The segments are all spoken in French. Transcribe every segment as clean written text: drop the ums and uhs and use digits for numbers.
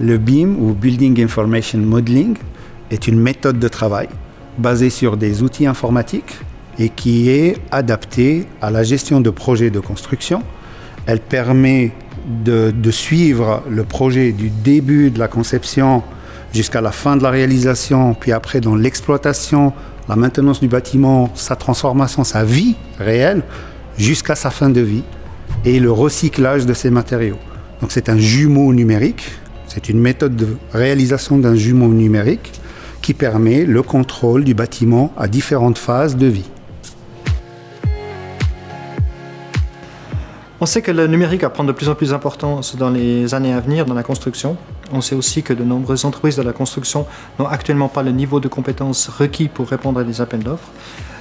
Le BIM, ou Building Information Modeling, est une méthode de travail basée sur des outils informatiques et qui est adaptée à la gestion de projets de construction. Elle permet de suivre le projet du début de la conception jusqu'à la fin de la réalisation, puis après dans l'exploitation, la maintenance du bâtiment, sa transformation, sa vie réelle, jusqu'à sa fin de vie, et le recyclage de ces matériaux. Donc c'est un jumeau numérique, c'est une méthode de réalisation d'un jumeau numérique qui permet le contrôle du bâtiment à différentes phases de vie. On sait que le numérique va prendre de plus en plus d'importance dans les années à venir dans la construction. On sait aussi que de nombreuses entreprises de la construction n'ont actuellement pas le niveau de compétences requis pour répondre à des appels d'offres.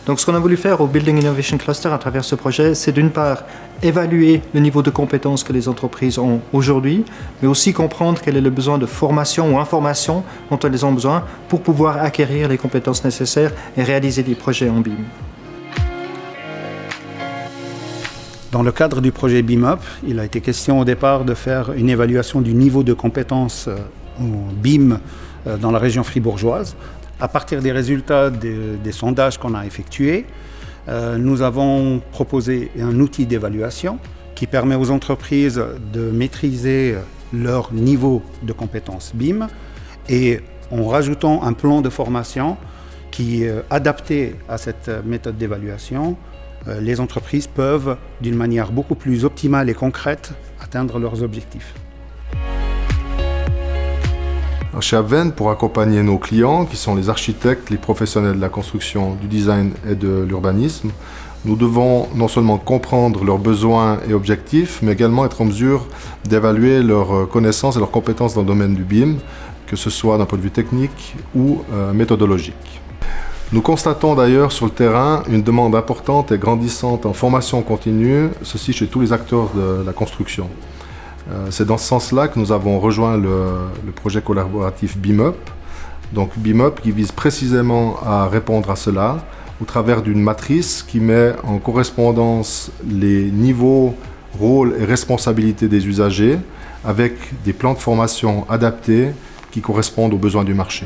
Donc ce qu'on a voulu faire au Building Innovation Cluster à travers ce projet, c'est d'une part évaluer le niveau de compétences que les entreprises ont aujourd'hui, mais aussi comprendre quel est le besoin de formation ou information dont elles ont besoin pour pouvoir acquérir les compétences nécessaires et réaliser des projets en BIM. Dans le cadre du projet BIM-Up, il a été question au départ de faire une évaluation du niveau de compétences BIM dans la région fribourgeoise. À partir des résultats des sondages qu'on a effectués, nous avons proposé un outil d'évaluation qui permet aux entreprises de maîtriser leur niveau de compétences BIM et en rajoutant un plan de formation qui est adapté à cette méthode d'évaluation. Les entreprises peuvent, d'une manière beaucoup plus optimale et concrète, atteindre leurs objectifs. Chez Advent, pour accompagner nos clients, qui sont les architectes, les professionnels de la construction, du design et de l'urbanisme, nous devons non seulement comprendre leurs besoins et objectifs, mais également être en mesure d'évaluer leurs connaissances et leurs compétences dans le domaine du BIM, que ce soit d'un point de vue technique ou méthodologique. Nous constatons d'ailleurs sur le terrain une demande importante et grandissante en formation continue, ceci chez tous les acteurs de la construction. C'est dans ce sens-là que nous avons rejoint le projet collaboratif BIM-Up. Donc BIM-Up qui vise précisément à répondre à cela au travers d'une matrice qui met en correspondance les niveaux, rôles et responsabilités des usagers avec des plans de formation adaptés qui correspondent aux besoins du marché.